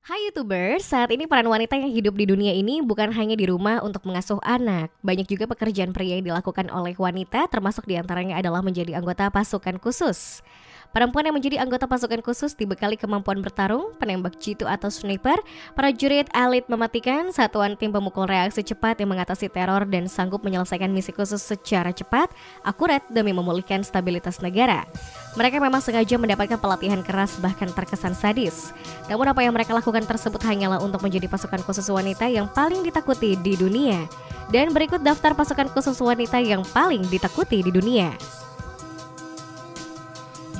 Hai YouTuber, saat ini peran wanita yang hidup di dunia ini bukan hanya di rumah untuk mengasuh anak. Banyak juga pekerjaan pria yang dilakukan oleh wanita, termasuk diantaranya adalah menjadi anggota pasukan khusus. Perempuan yang menjadi anggota pasukan khusus dibekali kemampuan bertarung, penembak jitu atau sniper, prajurit elit mematikan, satuan tim pemukul reaksi cepat yang mengatasi teror dan sanggup menyelesaikan misi khusus secara cepat, akurat demi memulihkan stabilitas negara. Mereka memang sengaja mendapatkan pelatihan keras bahkan terkesan sadis. Namun apa yang mereka lakukan tersebut hanyalah untuk menjadi pasukan khusus wanita yang paling ditakuti di dunia. Dan berikut daftar pasukan khusus wanita yang paling ditakuti di dunia.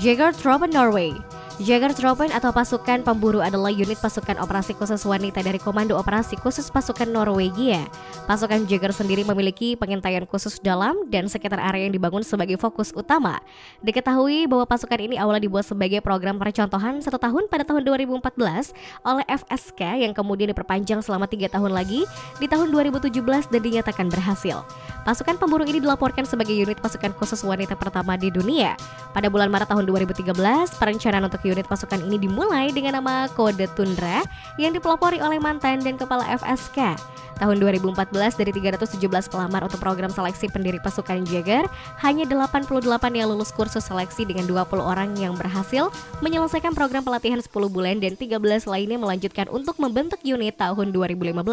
Jegertroppen Norway. Jegertroppen atau pasukan pemburu adalah unit pasukan operasi khusus wanita dari Komando Operasi Khusus Pasukan Norwegia. Pasukan Jaeger sendiri memiliki pengintaian khusus dalam dan sekitar area yang dibangun sebagai fokus utama. Diketahui bahwa pasukan ini awalnya dibuat sebagai program percontohan 1 tahun pada tahun 2014 oleh FSK yang kemudian diperpanjang selama 3 tahun lagi di tahun 2017 dan dinyatakan berhasil. Pasukan pemburu ini dilaporkan sebagai unit pasukan khusus wanita pertama di dunia. Pada bulan Maret tahun 2013, perencanaan untuk unit pasukan ini dimulai dengan nama Kode Tundra yang dipelopori oleh mantan dan kepala FSK. Tahun 2014 dari 317 pelamar untuk program seleksi pendiri pasukan Jaeger, hanya 88 yang lulus kursus seleksi dengan 20 orang yang berhasil menyelesaikan program pelatihan 10 bulan dan 13 lainnya melanjutkan untuk membentuk unit tahun 2015.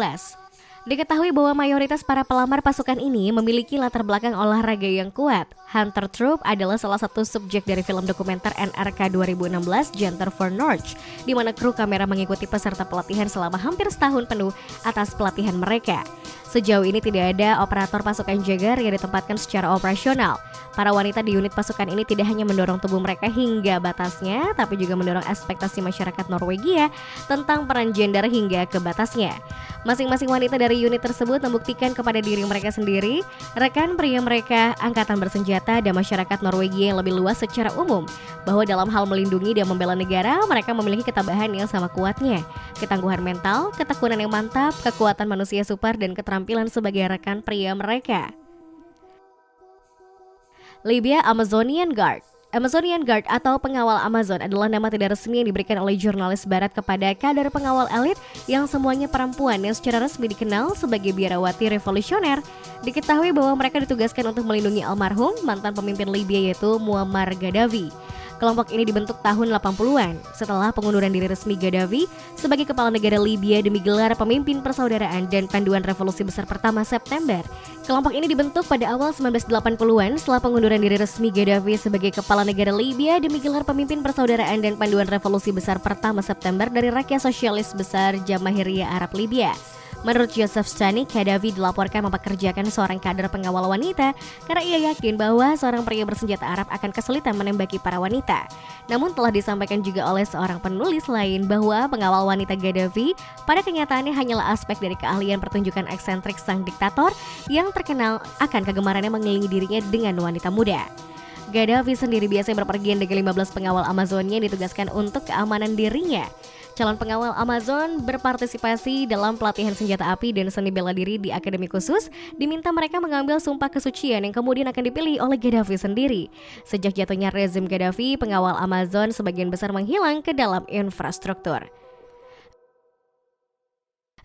Diketahui bahwa mayoritas para pelamar pasukan ini memiliki latar belakang olahraga yang kuat. Hunter Troop adalah salah satu subjek dari film dokumenter NRK 2016 Junter for Norge, di mana kru kamera mengikuti peserta pelatihan selama hampir setahun penuh atas pelatihan mereka. Sejauh ini tidak ada operator pasukan Jaeger yang ditempatkan secara operasional. Para wanita di unit pasukan ini tidak hanya mendorong tubuh mereka hingga batasnya, tapi juga mendorong ekspektasi masyarakat Norwegia tentang peran gender hingga ke batasnya. Masing-masing wanita dari unit tersebut membuktikan kepada diri mereka sendiri, rekan pria mereka, angkatan bersenjata, dan masyarakat Norwegia yang lebih luas secara umum, bahwa dalam hal melindungi dan membela negara, mereka memiliki ketabahan yang sama kuatnya, ketangguhan mental, ketekunan yang mantap, kekuatan manusia super, dan keterampilan sebagai rekan pria mereka. Libya Amazonian Guard. Amazonian Guard atau pengawal Amazon adalah nama tidak resmi yang diberikan oleh jurnalis barat kepada kader pengawal elit yang semuanya perempuan yang secara resmi dikenal sebagai biarawati revolusioner. Diketahui bahwa mereka ditugaskan untuk melindungi almarhum mantan pemimpin Libya yaitu Muammar Gaddafi. Kelompok ini dibentuk tahun 80-an setelah pengunduran diri resmi Gaddafi sebagai kepala negara Libya demi gelar pemimpin persaudaraan dan panduan revolusi besar pertama September. Kelompok ini dibentuk pada awal 1980-an setelah pengunduran diri resmi Gaddafi sebagai kepala negara Libya demi gelar pemimpin persaudaraan dan panduan revolusi besar pertama September dari Rakyat Sosialis Besar Jamahiriyah Arab Libya. Menurut Joseph Stanik, Gaddafi dilaporkan mempekerjakan seorang kader pengawal wanita karena ia yakin bahwa seorang pria bersenjata Arab akan kesulitan menembaki para wanita. Namun telah disampaikan juga oleh seorang penulis lain bahwa pengawal wanita Gaddafi pada kenyataannya hanyalah aspek dari keahlian pertunjukan eksentrik sang diktator yang terkenal akan kegemarannya mengelilingi dirinya dengan wanita muda. Gaddafi sendiri biasanya berpergian dengan 15 pengawal Amazonnya yang ditugaskan untuk keamanan dirinya. Calon pengawal Amazon berpartisipasi dalam pelatihan senjata api dan seni bela diri di akademi khusus, diminta mereka mengambil sumpah kesucian yang kemudian akan dipilih oleh Gaddafi sendiri. Sejak jatuhnya rezim Gaddafi, pengawal Amazon sebagian besar menghilang ke dalam infrastruktur.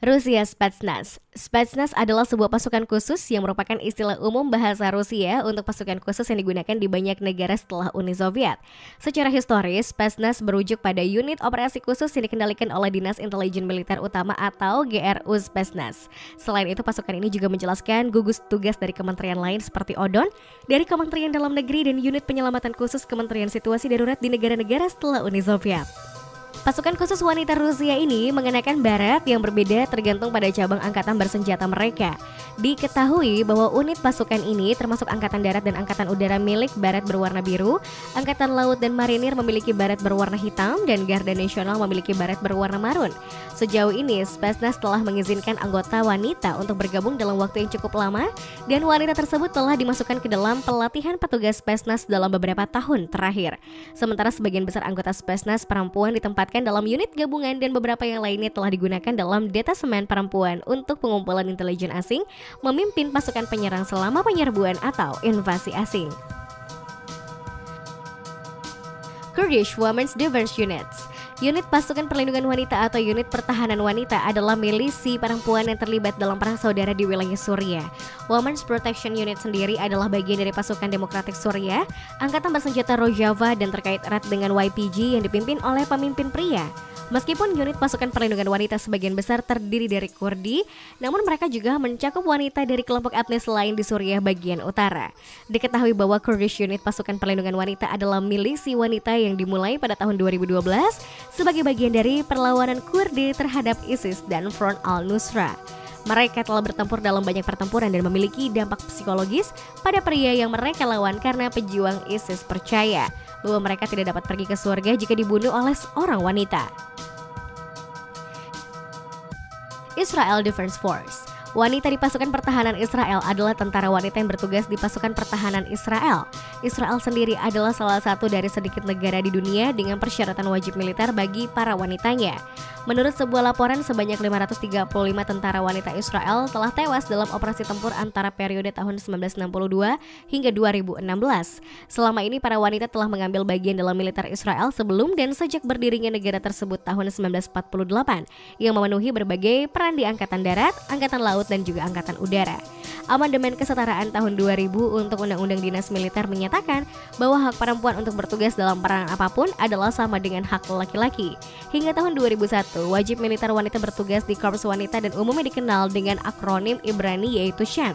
Rusia Spetsnaz. Spetsnaz adalah sebuah pasukan khusus yang merupakan istilah umum bahasa Rusia untuk pasukan khusus yang digunakan di banyak negara setelah Uni Soviet. Secara historis, Spetsnaz merujuk pada unit operasi khusus yang dikendalikan oleh Dinas Intelijen Militer Utama atau GRU Spetsnaz. Selain itu, pasukan ini juga menjelaskan gugus tugas dari kementerian lain seperti ODON, dari Kementerian Dalam Negeri dan unit penyelamatan khusus Kementerian Situasi Darurat di negara-negara setelah Uni Soviet. Pasukan khusus wanita Rusia ini mengenakan baret yang berbeda tergantung pada cabang angkatan bersenjata mereka. Diketahui bahwa unit pasukan ini termasuk Angkatan Darat dan Angkatan Udara milik baret berwarna biru, Angkatan Laut dan Marinir memiliki baret berwarna hitam, dan Garda Nasional memiliki baret berwarna marun. Sejauh ini, Spetsnaz telah mengizinkan anggota wanita untuk bergabung dalam waktu yang cukup lama, dan wanita tersebut telah dimasukkan ke dalam pelatihan petugas Spetsnaz dalam beberapa tahun terakhir. Sementara sebagian besar anggota Spetsnaz perempuan ditempatkan dalam unit gabungan dan beberapa yang lainnya telah digunakan dalam detasemen perempuan untuk pengumpulan intelijen asing, memimpin pasukan penyerang selama penyerbuan atau invasi asing. Kurdish Women's Defense Units. Unit Pasukan Perlindungan Wanita atau Unit Pertahanan Wanita adalah milisi perempuan yang terlibat dalam perang saudara di wilayah Suriah. Women's Protection Unit sendiri adalah bagian dari pasukan demokratik Suriah, angkatan bersenjata Rojava dan terkait erat dengan YPG yang dipimpin oleh pemimpin pria. Meskipun unit pasukan perlindungan wanita sebagian besar terdiri dari Kurdi, namun mereka juga mencakup wanita dari kelompok etnis lain di Suriah bagian utara. Diketahui bahwa Kurdish Unit Pasukan Perlindungan Wanita adalah milisi wanita yang dimulai pada tahun 2012 sebagai bagian dari perlawanan Kurdi terhadap ISIS dan Front al-Nusra. Mereka telah bertempur dalam banyak pertempuran dan memiliki dampak psikologis pada pria yang mereka lawan karena pejuang ISIS percaya bahwa mereka tidak dapat pergi ke surga jika dibunuh oleh seorang wanita. Israel Defense Force. Wanita di pasukan pertahanan Israel adalah tentara wanita yang bertugas di pasukan pertahanan Israel. Israel sendiri adalah salah satu dari sedikit negara di dunia dengan persyaratan wajib militer bagi para wanitanya. Menurut sebuah laporan, sebanyak 535 tentara wanita Israel telah tewas dalam operasi tempur antara periode tahun 1962 hingga 2016. Selama ini para wanita telah mengambil bagian dalam militer Israel sebelum dan sejak berdirinya negara tersebut tahun 1948 yang memenuhi berbagai peran di Angkatan Darat, Angkatan Laut, dan juga Angkatan Udara. Amandemen Kesetaraan tahun 2000 untuk Undang-Undang Dinas Militer menyatakan bahwa hak perempuan untuk bertugas dalam perangan apapun adalah sama dengan hak laki-laki. Hingga tahun 2001, wajib militer wanita bertugas di Korps Wanita dan umumnya dikenal dengan akronim Ibrani yaitu Shan.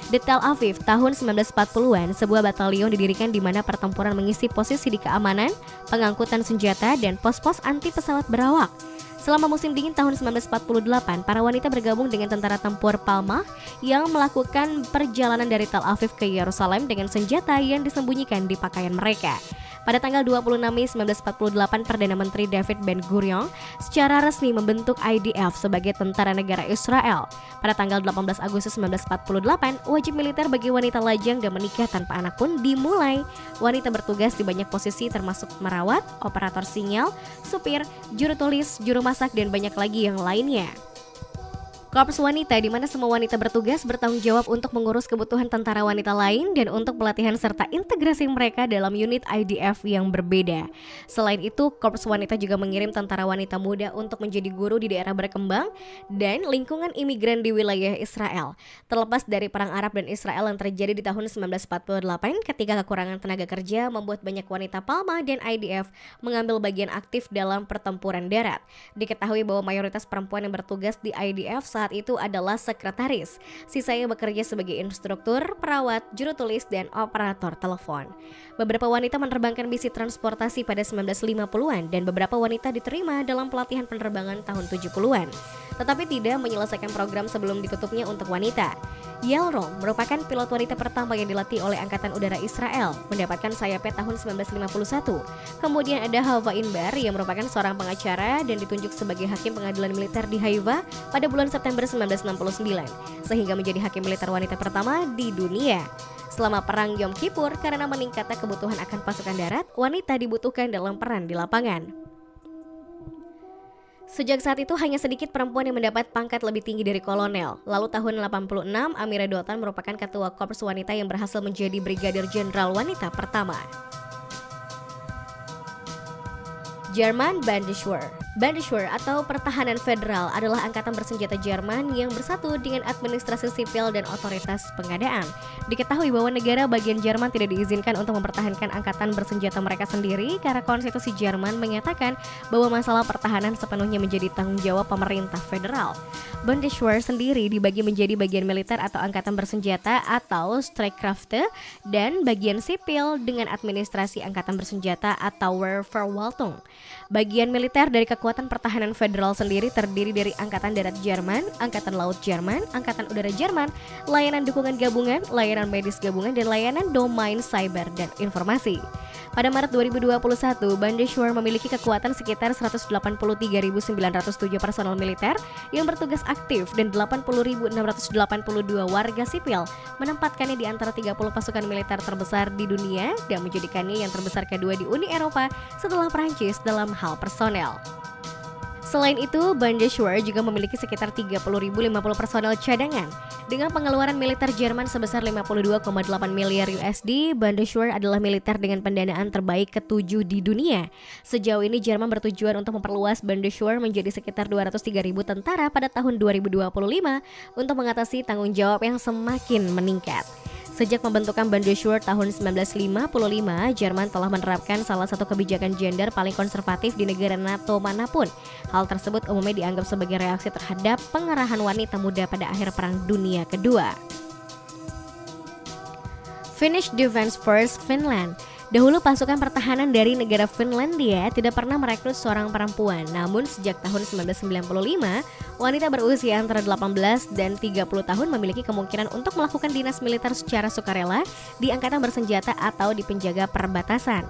Di Tel Aviv tahun 1940-an, sebuah batalion didirikan di mana pertempuran mengisi posisi di keamanan, pengangkutan senjata, dan pos-pos anti pesawat berawak. Selama musim dingin tahun 1948, para wanita bergabung dengan tentara tempur Palmah yang melakukan perjalanan dari Tel Aviv ke Yerusalem dengan senjata yang disembunyikan di pakaian mereka. Pada tanggal 26 Mei 1948, Perdana Menteri David Ben-Gurion secara resmi membentuk IDF sebagai tentara negara Israel. Pada tanggal 18 Agustus 1948, wajib militer bagi wanita lajang dan menikah tanpa anak pun dimulai. Wanita bertugas di banyak posisi termasuk merawat, operator sinyal, supir, juru tulis, juru masak, dan banyak lagi yang lainnya. Korps Wanita di mana semua wanita bertugas bertanggung jawab untuk mengurus kebutuhan tentara wanita lain dan untuk pelatihan serta integrasi mereka dalam unit IDF yang berbeda. Selain itu, Korps Wanita juga mengirim tentara wanita muda untuk menjadi guru di daerah berkembang dan lingkungan imigran di wilayah Israel. Terlepas dari perang Arab dan Israel yang terjadi di tahun 1948 ketika kekurangan tenaga kerja membuat banyak wanita Palmah dan IDF mengambil bagian aktif dalam pertempuran darat. Diketahui bahwa mayoritas perempuan yang bertugas di IDF saat itu adalah sekretaris. Sisanya bekerja sebagai instruktur, perawat, juru tulis, dan operator telepon. Beberapa wanita menerbangkan misi transportasi pada 1950-an dan beberapa wanita diterima dalam pelatihan penerbangan tahun 70-an. Tetapi tidak menyelesaikan program sebelum ditutupnya untuk wanita. Yael Rom merupakan pilot wanita pertama yang dilatih oleh Angkatan Udara Israel, mendapatkan sayapnya tahun 1951. Kemudian ada Hava Inbar yang merupakan seorang pengacara dan ditunjuk sebagai hakim pengadilan militer di Haifa pada bulan September 1969, sehingga menjadi hakim militer wanita pertama di dunia. Selama Perang Yom Kippur, karena meningkatnya kebutuhan akan pasukan darat, wanita dibutuhkan dalam peran di lapangan. Sejak saat itu hanya sedikit perempuan yang mendapat pangkat lebih tinggi dari kolonel. Lalu tahun 86, Amira Dotan merupakan ketua Korps Wanita yang berhasil menjadi Brigadir Jenderal wanita pertama. Jerman Bundeswehr. Bundeswehr atau Pertahanan Federal adalah angkatan bersenjata Jerman yang bersatu dengan administrasi sipil dan otoritas pengadaan. Diketahui bahwa negara bagian Jerman tidak diizinkan untuk mempertahankan angkatan bersenjata mereka sendiri karena konstitusi Jerman menyatakan bahwa masalah pertahanan sepenuhnya menjadi tanggung jawab pemerintah federal. Bundeswehr sendiri dibagi menjadi bagian militer atau angkatan bersenjata atau Streitkräfte dan bagian sipil dengan administrasi angkatan bersenjata atau Wehrverwaltung. Bagian militer dari kekuatan pertahanan federal sendiri terdiri dari Angkatan Darat Jerman, Angkatan Laut Jerman, Angkatan Udara Jerman, layanan dukungan gabungan, layanan medis gabungan, dan layanan domain cyber dan informasi. Pada Maret 2021, Bundeswehr memiliki kekuatan sekitar 183.907 personel militer yang bertugas aktif dan 80.682 warga sipil, menempatkannya di antara 30 pasukan militer terbesar di dunia dan menjadikannya yang terbesar kedua di Uni Eropa setelah Prancis dalam hal personel. Selain itu, Bundeswehr juga memiliki sekitar 30.050 personel cadangan. Dengan pengeluaran militer Jerman sebesar 52,8 miliar USD, Bundeswehr adalah militer dengan pendanaan terbaik ke-7 di dunia. Sejauh ini Jerman bertujuan untuk memperluas Bundeswehr menjadi sekitar 203.000 tentara pada tahun 2025 untuk mengatasi tanggung jawab yang semakin meningkat. Sejak pembentukan Bundeswehr tahun 1955, Jerman telah menerapkan salah satu kebijakan gender paling konservatif di negara NATO manapun. Hal tersebut umumnya dianggap sebagai reaksi terhadap pengerahan wanita muda pada akhir Perang Dunia Kedua. Finnish Defence Force Finland. Dahulu pasukan pertahanan dari negara Finlandia tidak pernah merekrut seorang perempuan. Namun sejak tahun 1995, wanita berusia antara 18 dan 30 tahun memiliki kemungkinan untuk melakukan dinas militer secara sukarela di angkatan bersenjata atau di penjaga perbatasan.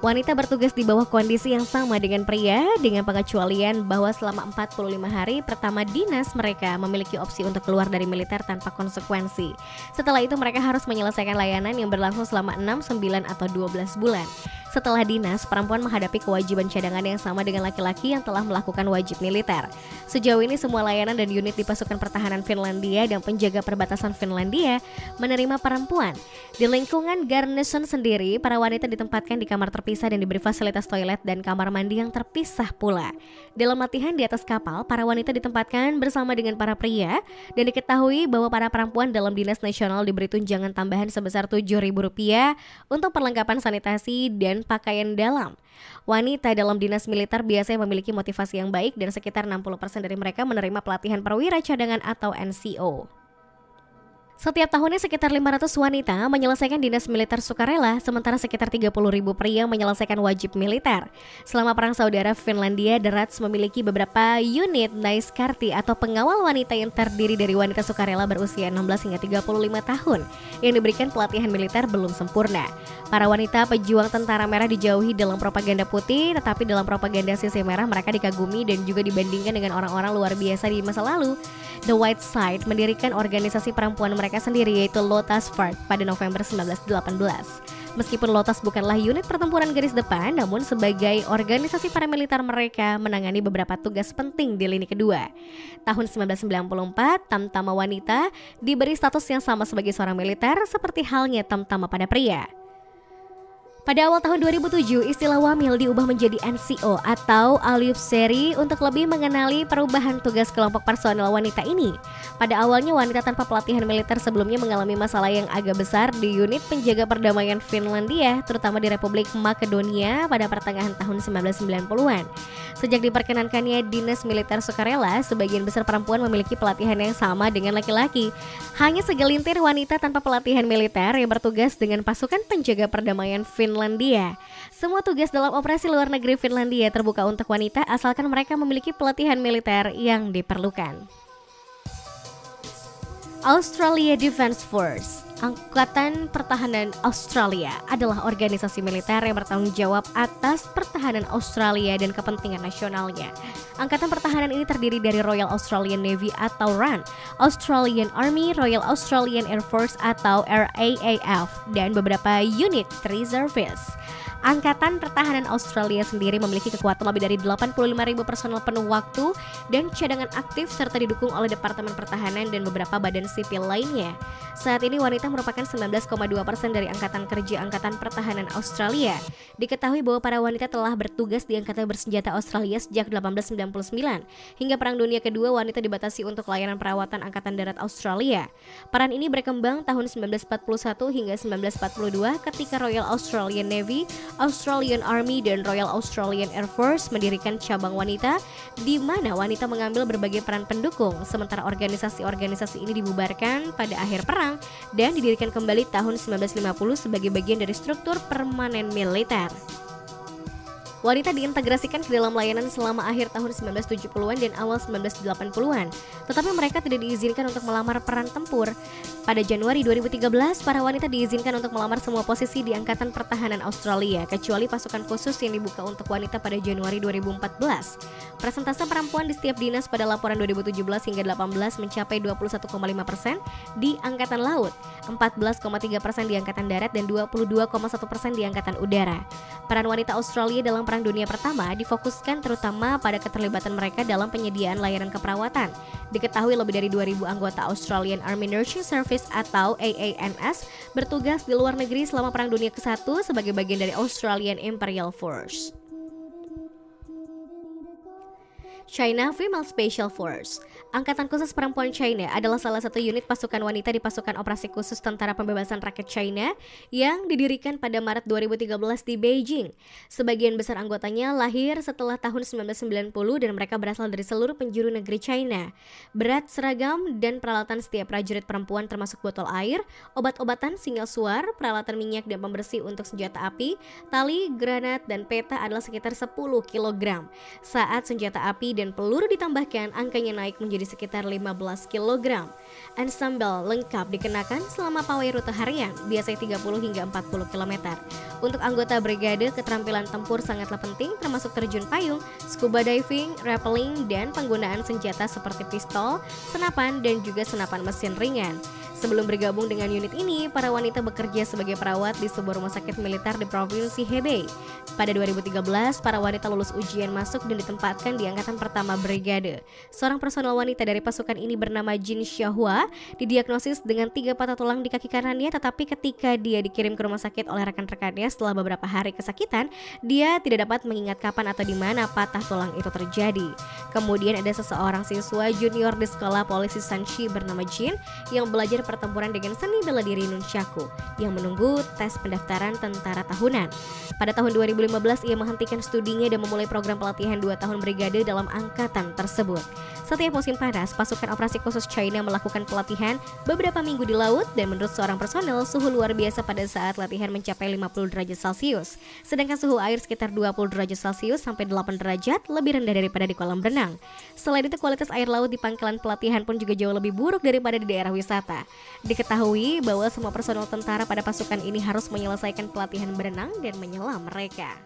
Wanita bertugas di bawah kondisi yang sama dengan pria, dengan pengecualian bahwa selama 45 hari pertama dinas mereka memiliki opsi untuk keluar dari militer tanpa konsekuensi. Setelah itu mereka harus menyelesaikan layanan yang berlangsung selama 6, 9, atau 12 bulan. Setelah dinas, perempuan menghadapi kewajiban cadangan yang sama dengan laki-laki yang telah melakukan wajib militer. Sejauh ini semua layanan dan unit di pasukan pertahanan Finlandia dan penjaga perbatasan Finlandia menerima perempuan. Di lingkungan garnison sendiri, para wanita ditempatkan di kamar terpisah dan diberi fasilitas toilet dan kamar mandi yang terpisah pula. Dalam latihan di atas kapal, para wanita ditempatkan bersama dengan para pria dan diketahui bahwa para perempuan dalam dinas nasional diberi tunjangan tambahan sebesar Rp7.000 untuk perlengkapan sanitasi dan pakaian dalam. Wanita dalam dinas militer biasanya memiliki motivasi yang baik dan sekitar 60% dari mereka menerima pelatihan perwira cadangan atau NCO. Setiap tahunnya sekitar 500 wanita menyelesaikan dinas militer sukarela, sementara sekitar 30.000 pria menyelesaikan wajib militer. Selama Perang Saudara Finlandia, The Rats memiliki beberapa unit Naiskarti atau pengawal wanita yang terdiri dari wanita sukarela berusia 16 hingga 35 tahun yang diberikan pelatihan militer belum sempurna. Para wanita pejuang tentara merah dijauhi dalam propaganda putih, tetapi dalam propaganda sisi merah mereka dikagumi dan juga dibandingkan dengan orang-orang luar biasa di masa lalu. The White Side mendirikan organisasi perempuan mereka sendiri yaitu Lotus Fart pada November 1918. Meskipun Lotus bukanlah unit pertempuran garis depan, namun sebagai organisasi paramiliter mereka menangani beberapa tugas penting di lini kedua. Tahun 1994, tamtama wanita diberi status yang sama sebagai seorang militer seperti halnya tamtama pada pria. Pada awal tahun 2007, istilah wamil diubah menjadi NCO atau Alliubseri untuk lebih mengenali perubahan tugas kelompok personel wanita ini. Pada awalnya wanita tanpa pelatihan militer sebelumnya mengalami masalah yang agak besar di unit penjaga perdamaian Finlandia, terutama di Republik Makedonia pada pertengahan tahun 1990-an. Sejak diperkenankannya dinas militer sukarela, sebagian besar perempuan memiliki pelatihan yang sama dengan laki-laki. Hanya segelintir wanita tanpa pelatihan militer yang bertugas dengan pasukan penjaga perdamaian Finlandia. Semua tugas dalam operasi luar negeri Finlandia terbuka untuk wanita asalkan mereka memiliki pelatihan militer yang diperlukan. Australia Defence Force. Angkatan Pertahanan Australia adalah organisasi militer yang bertanggung jawab atas pertahanan Australia dan kepentingan nasionalnya. Angkatan pertahanan ini terdiri dari Royal Australian Navy atau RAN, Australian Army, Royal Australian Air Force atau RAAF, dan beberapa unit reservists. Angkatan Pertahanan Australia sendiri memiliki kekuatan lebih dari 85.000 personel penuh waktu dan cadangan aktif serta didukung oleh Departemen Pertahanan dan beberapa badan sipil lainnya. Saat ini wanita merupakan 19,2% dari Angkatan Kerja Angkatan Pertahanan Australia. Diketahui bahwa para wanita telah bertugas di Angkatan Bersenjata Australia sejak 1899. Hingga Perang Dunia Kedua, wanita dibatasi untuk layanan perawatan Angkatan Darat Australia. Peran ini berkembang tahun 1941 hingga 1942 ketika Royal Australian Navy, Australian Army, dan Royal Australian Air Force mendirikan cabang wanita di mana wanita mengambil berbagai peran pendukung, sementara organisasi-organisasi ini dibubarkan pada akhir perang dan didirikan kembali tahun 1950 sebagai bagian dari struktur permanen militer. Wanita diintegrasikan ke dalam layanan selama akhir tahun 1970-an dan awal 1980-an, tetapi mereka tidak diizinkan untuk melamar peran tempur. Pada Januari 2013, para wanita diizinkan untuk melamar semua posisi di Angkatan Pertahanan Australia, kecuali pasukan khusus yang dibuka untuk wanita pada Januari 2014. Persentase perempuan di setiap dinas pada laporan 2017 hingga 18 mencapai 21,5% di Angkatan Laut, 14,3% di Angkatan Darat, dan 22,1% di Angkatan Udara. Peran wanita Australia dalam Perang Dunia Pertama difokuskan terutama pada keterlibatan mereka dalam penyediaan layanan keperawatan. Diketahui lebih dari 2.000 anggota Australian Army Nursing Service atau AANS bertugas di luar negeri selama Perang Dunia ke-1 sebagai bagian dari Australian Imperial Force. China Female Special Force. Angkatan Khusus Perempuan China adalah salah satu unit pasukan wanita di pasukan operasi khusus Tentara Pembebasan Rakyat China yang didirikan pada Maret 2013 di Beijing. Sebagian besar anggotanya lahir setelah tahun 1990 dan mereka berasal dari seluruh penjuru negeri China. Berat, seragam, dan peralatan setiap prajurit perempuan termasuk botol air, obat-obatan, singal suar, peralatan minyak dan pembersih untuk senjata api, tali, granat, dan peta adalah sekitar 10 kg. Saat senjata api dan peluru ditambahkan, angkanya naik menjadi sekitar 15 kg. Ensemble lengkap dikenakan selama pawai rute harian, biasanya 30 hingga 40 km. Untuk anggota brigade, keterampilan tempur sangatlah penting, termasuk terjun payung, scuba diving, rappelling, dan penggunaan senjata seperti pistol, senapan, dan juga senapan mesin ringan. Sebelum bergabung dengan unit ini, para wanita bekerja sebagai perawat di sebuah rumah sakit militer di Provinsi Hebei. Pada 2013, para wanita lulus ujian masuk dan ditempatkan di angkatan pertama brigade. Seorang personel wanita dari pasukan ini bernama Jin Xiaohua didiagnosis dengan 3 patah tulang di kaki kanannya, tetapi ketika dia dikirim ke rumah sakit oleh rekan-rekannya setelah beberapa hari kesakitan, dia tidak dapat mengingat kapan atau di mana patah tulang itu terjadi. Kemudian ada seseorang siswa junior di sekolah polisi Shanxi bernama Jin yang belajar pertempuran dengan seni bela diri nunchaku yang menunggu tes pendaftaran tentara tahunan. Pada tahun 2015 ia menghentikan studinya dan memulai program pelatihan 2 tahun brigade dalam angkatan tersebut. Setiap musim panas, pasukan operasi khusus China melakukan pelatihan beberapa minggu di laut dan menurut seorang personel suhu luar biasa pada saat latihan mencapai 50 derajat Celcius. Sedangkan suhu air sekitar 20 derajat Celcius sampai 8 derajat lebih rendah daripada di kolam renang. Selain itu kualitas air laut di pangkalan pelatihan pun juga jauh lebih buruk daripada di daerah wisata. Diketahui bahwa semua personel tentara pada pasukan ini harus menyelesaikan pelatihan berenang dan menyelam mereka.